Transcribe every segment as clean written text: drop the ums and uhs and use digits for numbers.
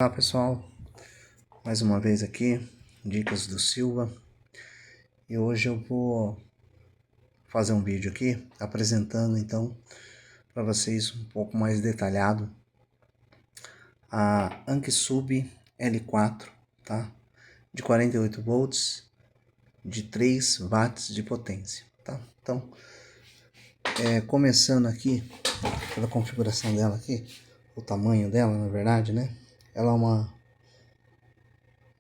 Olá pessoal, mais uma vez aqui, Dicas do Silva, e hoje eu vou fazer um vídeo aqui apresentando então para vocês um pouco mais detalhado a Anki-Sub L4, tá? De 48 volts, de 3 watts de potência, tá? Então, começando aqui pela configuração dela aqui, o tamanho dela na verdade, né? Ela é uma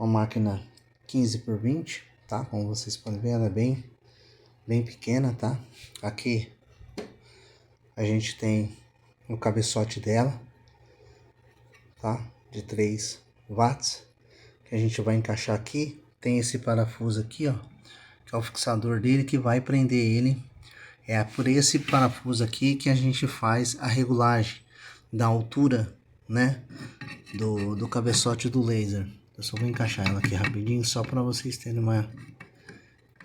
máquina 15 por 20, tá? Como vocês podem ver, ela é bem pequena, tá? Aqui a gente tem o cabeçote dela, tá? De 3 watts, que a gente vai encaixar aqui. Tem esse parafuso aqui, ó, que é o fixador dele, que vai prender ele. É por esse parafuso aqui que a gente faz a regulagem da altura, né? Do cabeçote do laser. Eu só vou encaixar ela aqui rapidinho, só para vocês terem uma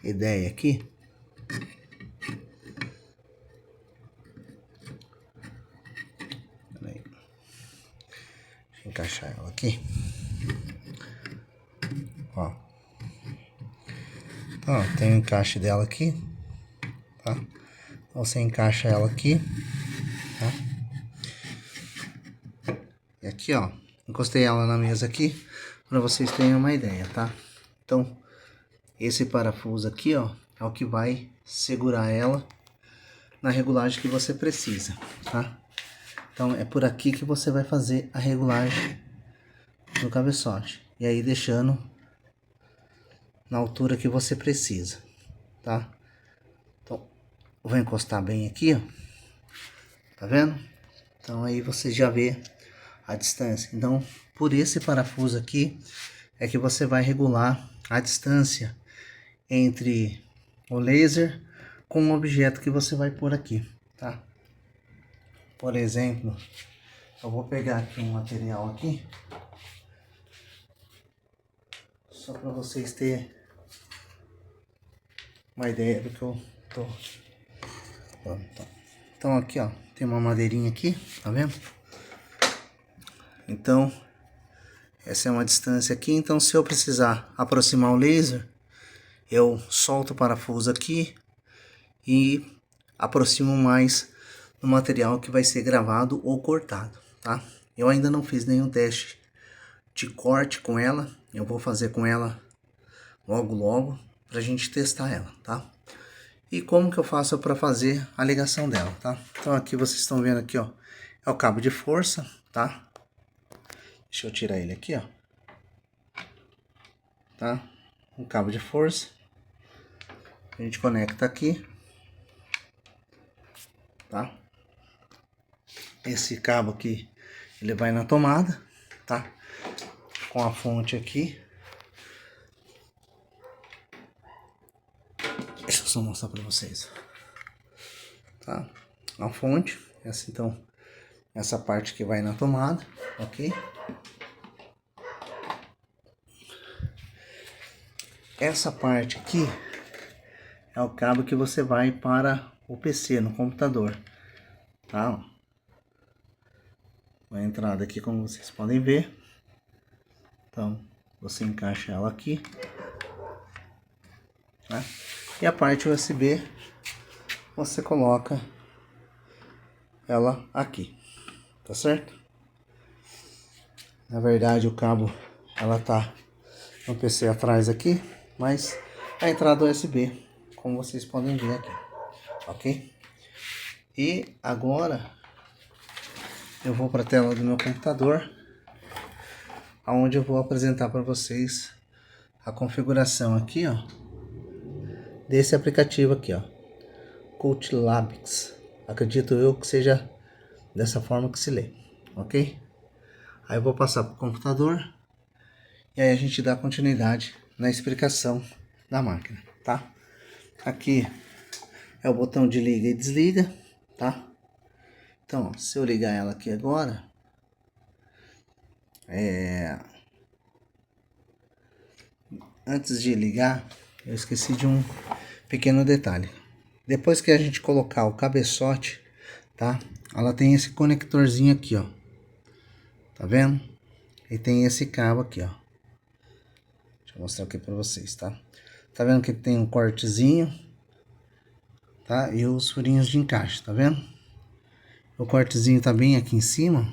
ideia aqui. Peraí. Deixa eu encaixar ela aqui. Ó. Então, tem o encaixe dela aqui, tá? Então, você encaixa ela aqui, tá? E aqui, ó, encostei ela na mesa aqui, para vocês terem uma ideia, tá? Então, esse parafuso aqui, ó, é o que vai segurar ela na regulagem que você precisa, tá? Então, é por aqui que você vai fazer a regulagem do cabeçote. E aí, deixando na altura que você precisa, tá? Então, vou encostar bem aqui, ó. Tá vendo? Então, aí você já vê a distância. Então, por esse parafuso aqui, é que você vai regular a distância entre o laser com o objeto que você vai pôr aqui, tá? Por exemplo, eu vou pegar aqui um material aqui, só para vocês terem uma ideia do que eu tô. Então aqui, ó, tem uma madeirinha aqui, tá vendo? Então, essa é uma distância aqui. Então, se eu precisar aproximar o laser, eu solto o parafuso aqui e aproximo mais do material que vai ser gravado ou cortado, tá? Eu ainda não fiz nenhum teste de corte com ela. Eu vou fazer com ela logo pra gente testar ela, tá? E como que eu faço para fazer a ligação dela, tá? Então aqui vocês estão vendo aqui, ó, é o cabo de força, tá? Deixa eu tirar ele aqui, ó. Tá? Um cabo de força. A gente conecta aqui, tá? Esse cabo aqui, ele vai na tomada, tá? Com a fonte aqui. Deixa eu só mostrar para vocês, tá? A fonte, essa então, essa parte que vai na tomada, ok? Essa parte aqui é o cabo que você vai para o PC, no computador, tá? A entrada aqui, como vocês podem ver. Então, você encaixa ela aqui, tá? E a parte USB, você coloca ela aqui, tá certo? Na verdade, o cabo, ela tá no PC atrás aqui, mas a entrada USB, como vocês podem ver aqui, ok? E agora, eu vou para a tela do meu computador, onde eu vou apresentar para vocês a configuração aqui, ó, desse aplicativo aqui, ó, Cultlabix. Acredito eu que seja dessa forma que se lê, ok? Aí eu vou passar para o computador e aí a gente dá continuidade na explicação da máquina, tá? Aqui é o botão de liga e desliga, tá? Então, ó, se eu ligar ela aqui agora, antes de ligar, eu esqueci de um pequeno detalhe. Depois que a gente colocar o cabeçote, tá? Ela tem esse conectorzinho aqui, ó. Tá vendo? e tem esse cabo aqui, ó. Deixa eu mostrar aqui pra vocês, tá? Tá vendo que ele tem um cortezinho, tá? E os furinhos de encaixe, tá vendo? O cortezinho tá bem aqui em cima,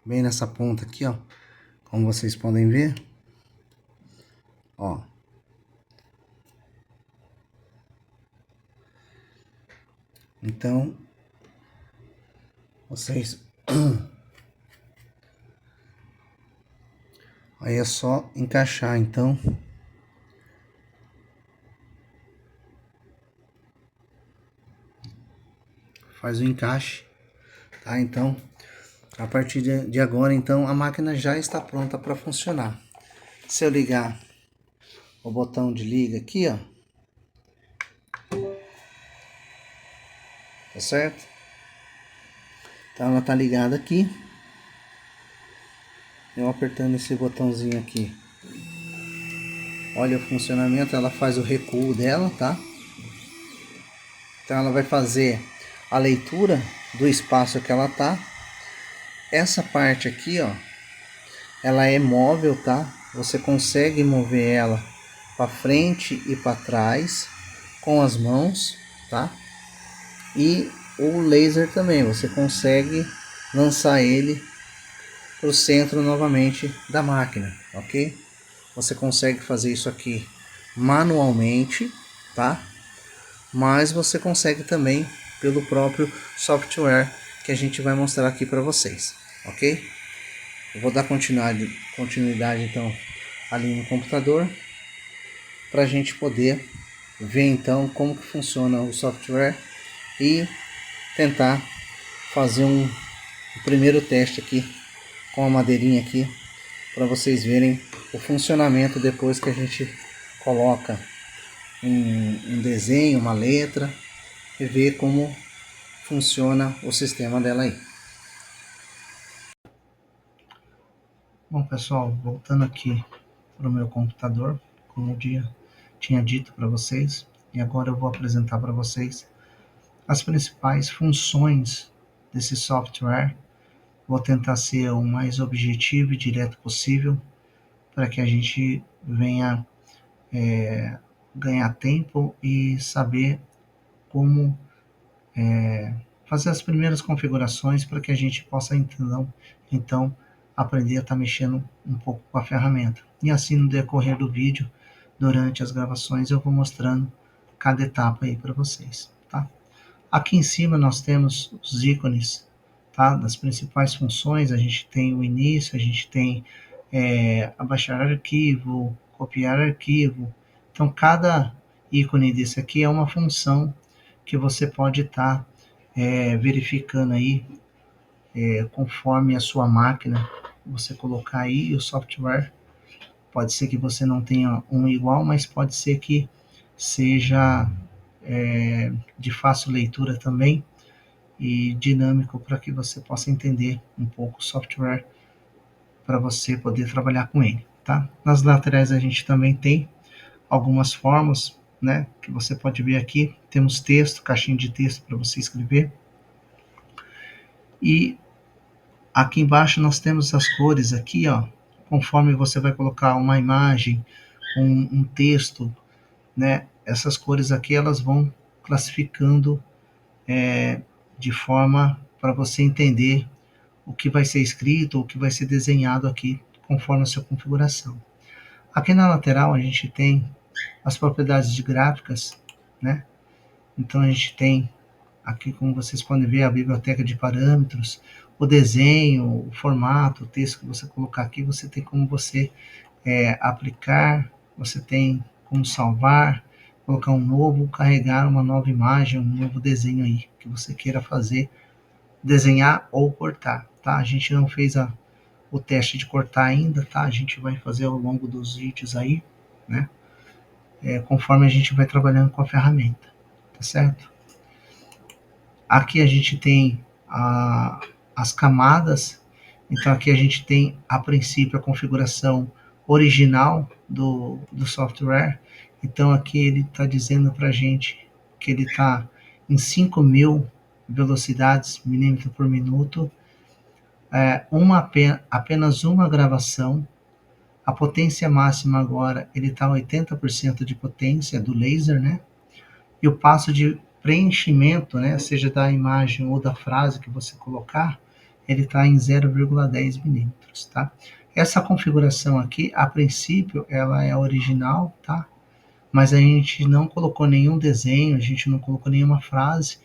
bem nessa ponta aqui, ó. Como vocês podem ver, ó. Então, vocês... Aí é só encaixar, então. Faz o encaixe, tá? Então, a partir de agora, então, a máquina já está pronta para funcionar. Se eu ligar o botão de liga aqui, ó. Tá certo? Então, ela tá ligada aqui. Eu apertando esse botãozinho aqui. Olha o funcionamento, ela faz o recuo dela, tá? Então ela vai fazer a leitura do espaço que ela tá. Essa parte aqui, ó, ela é móvel, tá? Você consegue mover ela para frente e para trás com as mãos, tá? E o laser também, você consegue lançar ele para o centro novamente da máquina, ok? Você consegue fazer isso aqui manualmente, tá? Mas você consegue também pelo próprio software que a gente vai mostrar aqui para vocês, ok? Eu vou dar continuidade então ali no computador para a gente poder ver então como que funciona o software e tentar fazer um primeiro teste aqui com a madeirinha aqui para vocês verem o funcionamento depois que a gente coloca um desenho, uma letra e ver como funciona o sistema dela aí. Bom pessoal, voltando aqui para o meu computador, como eu tinha dito para vocês, e agora eu vou apresentar para vocês as principais funções desse software. Vou tentar ser o mais objetivo e direto possível para que a gente venha ganhar tempo e saber como fazer as primeiras configurações para que a gente possa então aprender a estar mexendo um pouco com a ferramenta. E assim no decorrer do vídeo, durante as gravações, eu vou mostrando cada etapa aí para vocês, tá? Aqui em cima nós temos os ícones, tá? Das principais funções, a gente tem o início, a gente tem abaixar arquivo, copiar arquivo. Então cada ícone desse aqui é uma função que você pode estar verificando aí conforme a sua máquina você colocar aí o software. Pode ser que você não tenha um igual, mas pode ser que seja de fácil leitura também e dinâmico para que você possa entender um pouco o software para você poder trabalhar com ele, tá? Nas laterais a gente também tem algumas formas, né, que você pode ver aqui. Temos texto, caixinha de texto para você escrever. E aqui embaixo nós temos as cores aqui, ó, conforme você vai colocar uma imagem, um texto, né, essas cores aqui elas vão classificando de forma para você entender o que vai ser escrito, o que vai ser desenhado aqui, conforme a sua configuração. Aqui na lateral a gente tem as propriedades de gráficas, né? Então a gente tem aqui, como vocês podem ver, a biblioteca de parâmetros, o desenho, o formato, o texto que você colocar aqui, você tem como você aplicar, você tem como salvar, colocar um novo, carregar uma nova imagem, um novo desenho aí que você queira fazer, desenhar ou cortar, tá? A gente não fez o teste de cortar ainda, tá? A gente vai fazer ao longo dos vídeos aí, né? Conforme a gente vai trabalhando com a ferramenta, tá certo? Aqui a gente tem as camadas, então aqui a gente tem a princípio a configuração original do software, então aqui ele está dizendo para a gente que ele está em 5.000 velocidades milímetro por minuto. apenas uma gravação. A potência máxima agora, ele está 80% de potência do laser, né? E o passo de preenchimento, né, seja da imagem ou da frase que você colocar, ele está em 0,10 milímetros, tá? Essa configuração aqui, a princípio, ela é original, tá? Mas a gente não colocou nenhum desenho, a gente não colocou nenhuma frase,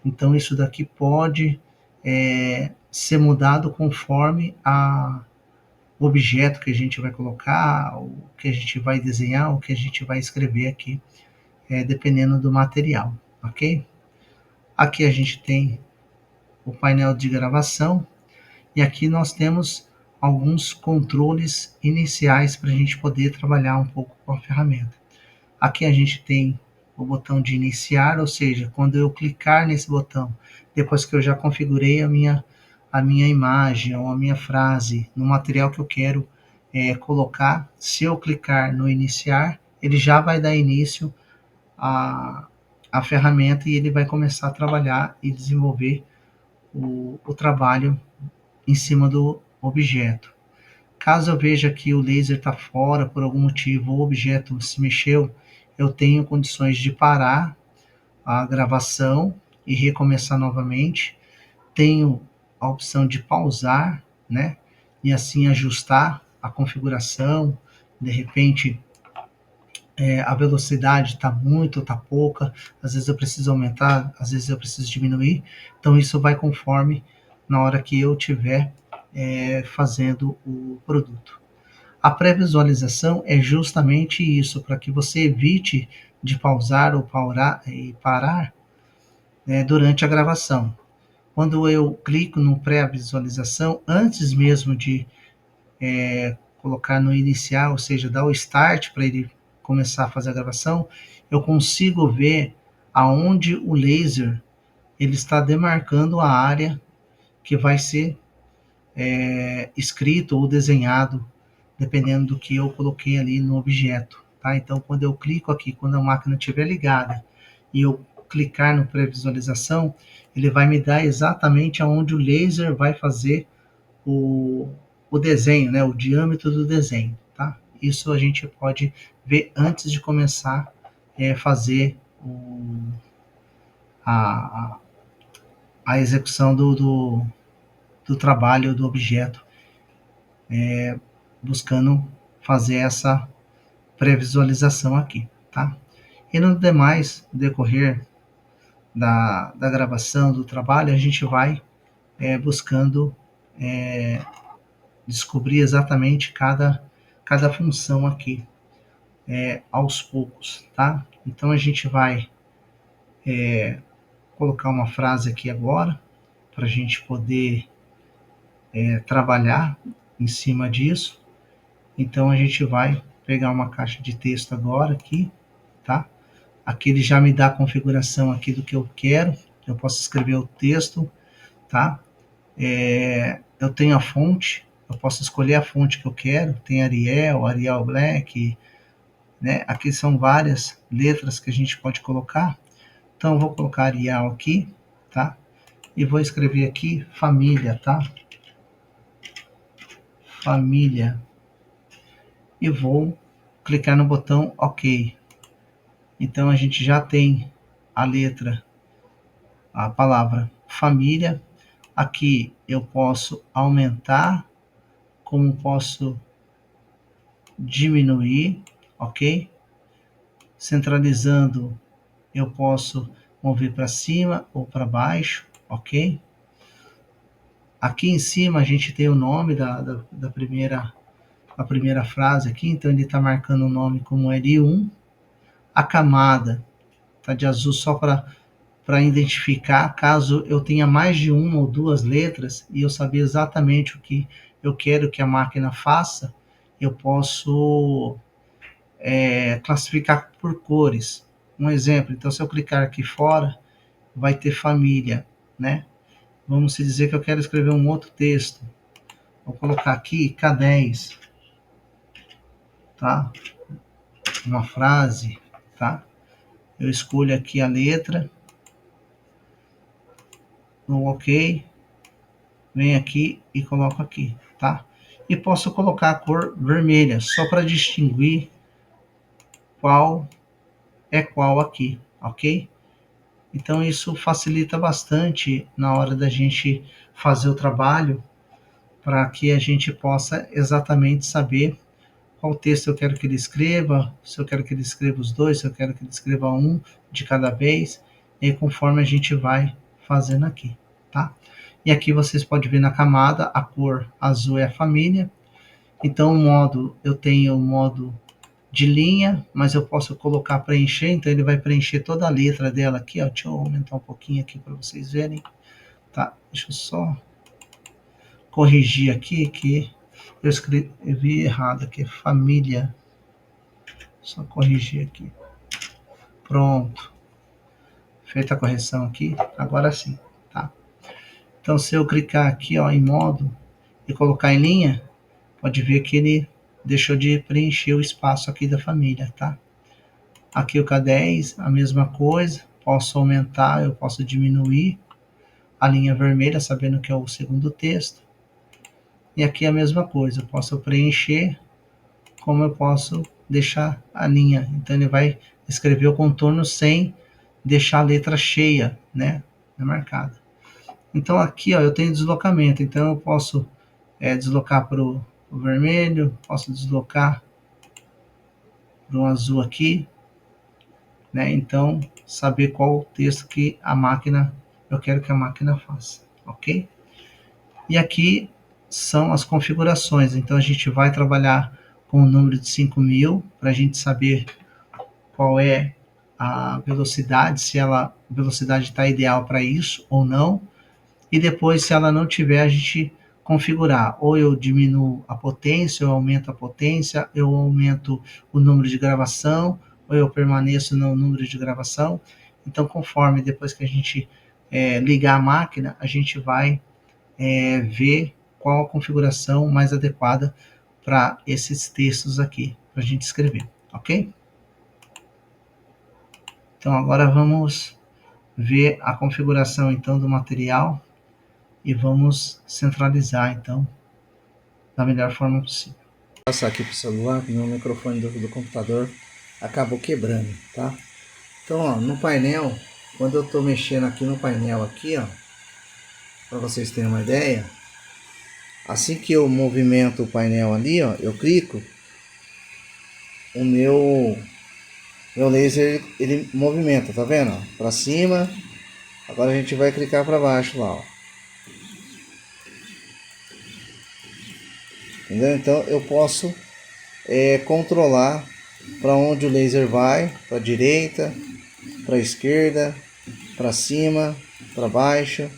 então isso daqui pode ser mudado conforme o objeto que a gente vai colocar, o que a gente vai desenhar, o que a gente vai escrever aqui, dependendo do material, ok? Aqui a gente tem o painel de gravação e aqui nós temos alguns controles iniciais para a gente poder trabalhar um pouco com a ferramenta. Aqui a gente tem o botão de iniciar, ou seja, quando eu clicar nesse botão, depois que eu já configurei a minha imagem ou a minha frase no material que eu quero colocar, se eu clicar no iniciar, ele já vai dar início a ferramenta e ele vai começar a trabalhar e desenvolver o trabalho em cima do objeto. Caso eu veja que o laser está fora por algum motivo, o objeto se mexeu, eu tenho condições de parar a gravação e recomeçar novamente. Tenho a opção de pausar, né? E assim ajustar a configuração. De repente, a velocidade está muito, está pouca. Às vezes eu preciso aumentar, às vezes eu preciso diminuir. Então isso vai conforme na hora que eu estiver fazendo o produto. A pré-visualização é justamente isso, para que você evite de pausar ou parar durante a gravação. Quando eu clico no pré-visualização, antes mesmo de colocar no iniciar, ou seja, dar o start para ele começar a fazer a gravação, eu consigo ver aonde o laser ele está demarcando a área que vai ser escrito ou desenhado, dependendo do que eu coloquei ali no objeto. Tá? Então, quando eu clico aqui, quando a máquina estiver ligada e eu clicar no pré-visualização, ele vai me dar exatamente aonde o laser vai fazer o desenho, né? O diâmetro do desenho. Tá? Isso a gente pode ver antes de começar a fazer a, a execução do trabalho do objeto, buscando fazer essa pré-visualização aqui, tá? E no demais decorrer da gravação, do trabalho, a gente vai buscando descobrir exatamente cada função aqui, aos poucos, tá? Então a gente vai colocar uma frase aqui agora, para a gente poder trabalhar em cima disso. Então a gente vai pegar uma caixa de texto agora aqui, tá? Aqui ele já me dá a configuração aqui do que eu quero. Eu posso escrever o texto, tá? Eu tenho a fonte, eu posso escolher a fonte que eu quero. Tem Arial Black, né? Aqui são várias letras que a gente pode colocar. Então eu vou colocar Arial aqui, tá? E vou escrever aqui família, tá? Família. E vou clicar no botão OK. Então a gente já tem a letra, a palavra família. Aqui eu posso aumentar, como posso diminuir, ok? Centralizando, eu posso mover para cima ou para baixo, ok? Aqui em cima a gente tem o nome da primeira frase aqui, então ele está marcando o nome como L1. A camada está de azul só para identificar, caso eu tenha mais de uma ou duas letras e eu saber exatamente o que eu quero que a máquina faça, eu posso classificar por cores. Um exemplo, então se eu clicar aqui fora, vai ter família, né? Vamos dizer que eu quero escrever um outro texto. Vou colocar aqui K10, tá? Uma frase, tá? Eu escolho aqui a letra, no OK, venho aqui e coloco aqui, tá? E posso colocar a cor vermelha, só para distinguir qual é qual aqui, ok? Então isso facilita bastante na hora da gente fazer o trabalho, para que a gente possa exatamente saber qual texto eu quero que ele escreva, se eu quero que ele escreva os dois, se eu quero que ele escreva um de cada vez, e conforme a gente vai fazendo aqui, tá? E aqui vocês podem ver na camada, a cor azul é a família. Então o modo, eu tenho o modo de linha, mas eu posso colocar preencher, então ele vai preencher toda a letra dela aqui, ó. Deixa eu aumentar um pouquinho aqui para vocês verem, tá? Deixa eu só corrigir aqui que eu escrevi errado aqui, família. Só corrigir aqui. Pronto. Feita a correção aqui, agora sim, tá? Então se eu clicar aqui, ó, em modo e colocar em linha, pode ver que ele deixou de preencher o espaço aqui da família, tá? Aqui o K10, a mesma coisa, posso aumentar, eu posso diminuir a linha vermelha, sabendo que é o segundo texto. E aqui a mesma coisa, eu posso preencher, como eu posso deixar a linha. Então ele vai escrever o contorno sem deixar a letra cheia, né, marcada. Então aqui, ó, eu tenho deslocamento, então eu posso deslocar para o vermelho, posso deslocar para o azul aqui, né? Então saber qual o texto que a máquina, eu quero que a máquina faça, ok? E aqui são as configurações, então a gente vai trabalhar com o número de 5.000 para a gente saber qual é a velocidade, se a velocidade está ideal para isso ou não. E depois, se ela não tiver, a gente configurar. Ou eu diminuo a potência, eu aumento a potência, eu aumento o número de gravação, ou eu permaneço no número de gravação. Então, conforme depois que a gente ligar a máquina, a gente vai ver qual a configuração mais adequada para esses textos aqui, para a gente escrever, ok? Então, agora vamos ver a configuração então do material e vamos centralizar então da melhor forma possível. Vou passar aqui para o celular, que meu microfone do computador acabou quebrando, tá? Então, ó, no painel, quando eu estou mexendo aqui no painel aqui, ó, para vocês terem uma ideia, assim que eu movimento o painel ali, ó, eu clico, o meu laser ele movimenta, tá vendo? Para cima. Agora a gente vai clicar para baixo lá, ó. Entendeu? Então eu posso controlar para onde o laser vai, para a direita, para a esquerda, para cima, para baixo,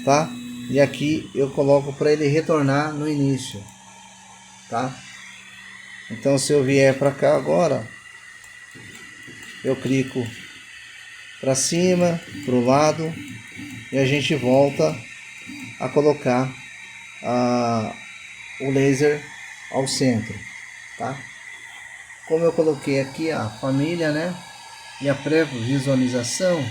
tá? E aqui eu coloco para ele retornar no início, tá? Então se eu vier para cá agora, eu clico para cima, para o lado e a gente volta a colocar o laser ao centro, tá? Como eu coloquei aqui a família, né? E a pré-visualização.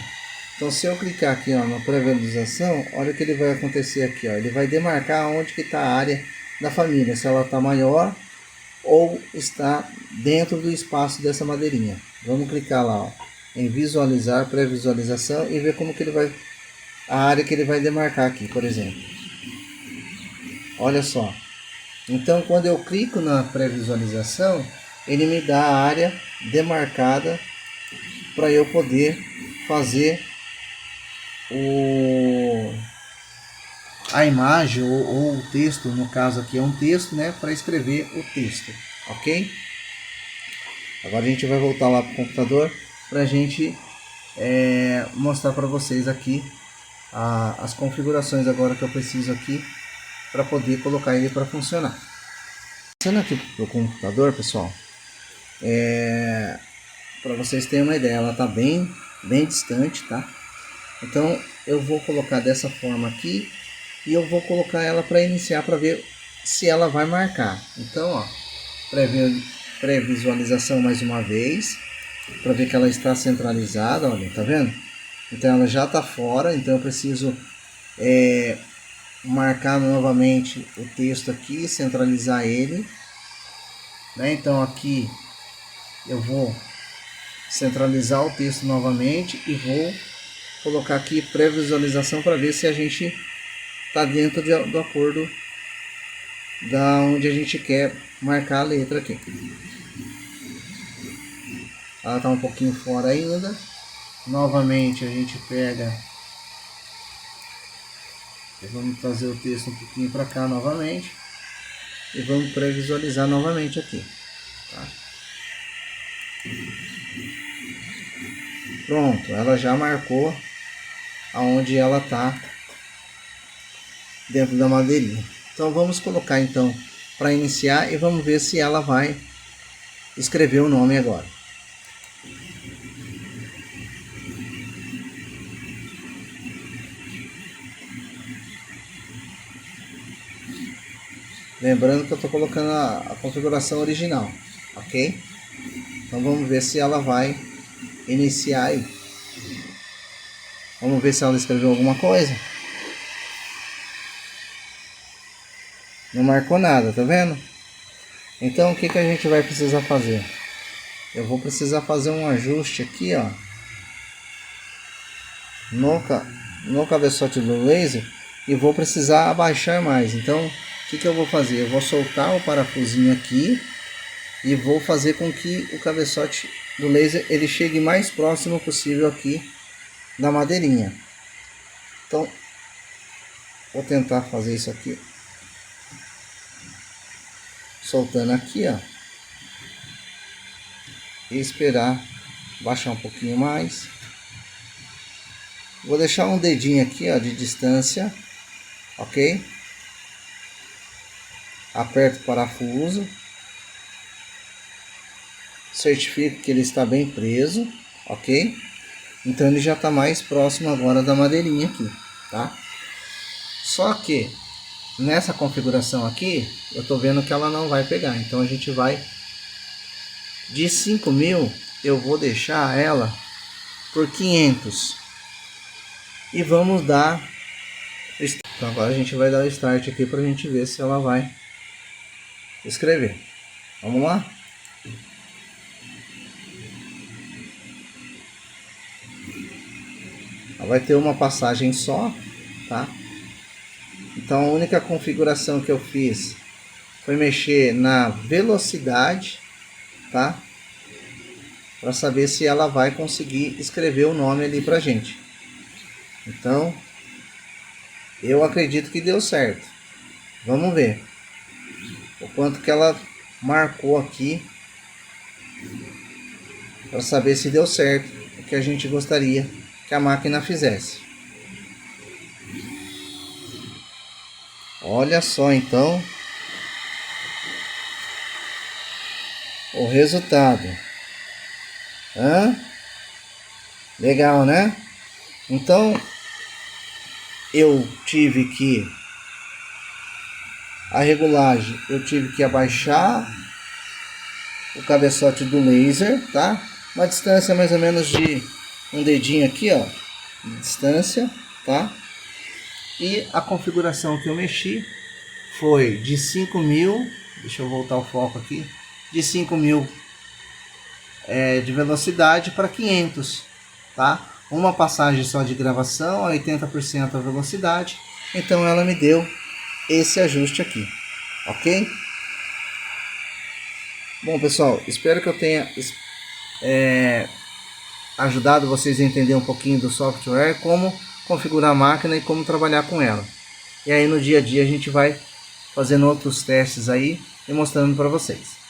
Então se eu clicar aqui, ó, na pré-visualização, olha o que ele vai acontecer aqui, ó. Ele vai demarcar onde que está a área da família, se ela está maior ou está dentro do espaço dessa madeirinha. Vamos clicar lá, ó, em visualizar, pré-visualização e ver como que ele vai, a área que ele vai demarcar aqui, por exemplo. Olha só. Então quando eu clico na pré-visualização, ele me dá a área demarcada para eu poder fazer a imagem ou o texto, no caso aqui é um texto, né, para escrever o texto, ok? Agora a gente vai voltar lá para o computador para a gente mostrar para vocês aqui as configurações agora que eu preciso aqui para poder colocar ele para funcionar. Passando aqui para o computador, pessoal, para vocês terem uma ideia, ela está bem distante, tá? Então eu vou colocar dessa forma aqui e eu vou colocar ela para iniciar para ver se ela vai marcar. Então, ó, pré-visualização mais uma vez para ver que ela está centralizada, olha, tá vendo? Então ela já está fora, então eu preciso marcar novamente o texto aqui, centralizar ele, né? Então aqui eu vou centralizar o texto novamente e vou colocar aqui pré-visualização para ver se a gente está dentro do acordo da onde a gente quer marcar a letra aqui. Ela está um pouquinho fora ainda. Novamente a gente pega e vamos trazer o texto um pouquinho para cá novamente e vamos pré-visualizar novamente aqui, tá? Pronto, ela já marcou aonde ela tá dentro da madeirinha. Então vamos colocar então para iniciar e vamos ver se ela vai escrever o nome agora. Lembrando que eu estou colocando a configuração original, ok? Então vamos ver se ela vai iniciar aí. Vamos ver se ela escreveu alguma coisa. Não marcou nada, tá vendo? Então o que a gente vai precisar fazer? Eu vou precisar fazer um ajuste aqui, ó, no cabeçote do laser, e vou precisar abaixar mais. Então o que eu vou fazer? Eu vou soltar o parafusinho aqui e vou fazer com que o cabeçote do laser ele chegue mais próximo possível aqui da madeirinha. Então vou tentar fazer isso aqui, soltando aqui, ó, e esperar baixar um pouquinho mais. Vou deixar um dedinho aqui, ó, de distância, ok? Aperto o parafuso, certifico que ele está bem preso, ok? Então ele já está mais próximo agora da madeirinha aqui, tá? Só que nessa configuração aqui, eu tô vendo que ela não vai pegar. Então a gente vai de 5.000, eu vou deixar ela por 500 e vamos dar. Então agora a gente vai dar o start aqui para a gente ver se ela vai escrever. Vamos lá? Ela vai ter uma passagem só, tá? Então a única configuração que eu fiz foi mexer na velocidade, tá? Para saber se ela vai conseguir escrever o nome ali pra gente. Então eu acredito que deu certo. Vamos ver o quanto que ela marcou aqui para saber se deu certo o que a gente gostaria que a máquina fizesse. Olha só então o resultado. Legal, né? Então eu tive que a regulagem, eu tive que abaixar o cabeçote do laser, tá? Uma distância mais ou menos de um dedinho aqui, ó, de distância, tá? E a configuração que eu mexi foi de 5.000, deixa eu voltar o foco aqui, de 5.000 de velocidade para 500, tá? Uma passagem só de gravação, 80% a velocidade. Então ela me deu esse ajuste aqui, ok? Bom pessoal, espero que eu tenha ajudado vocês a entender um pouquinho do software, como configurar a máquina e como trabalhar com ela. E aí no dia a dia a gente vai fazendo outros testes aí e mostrando para vocês.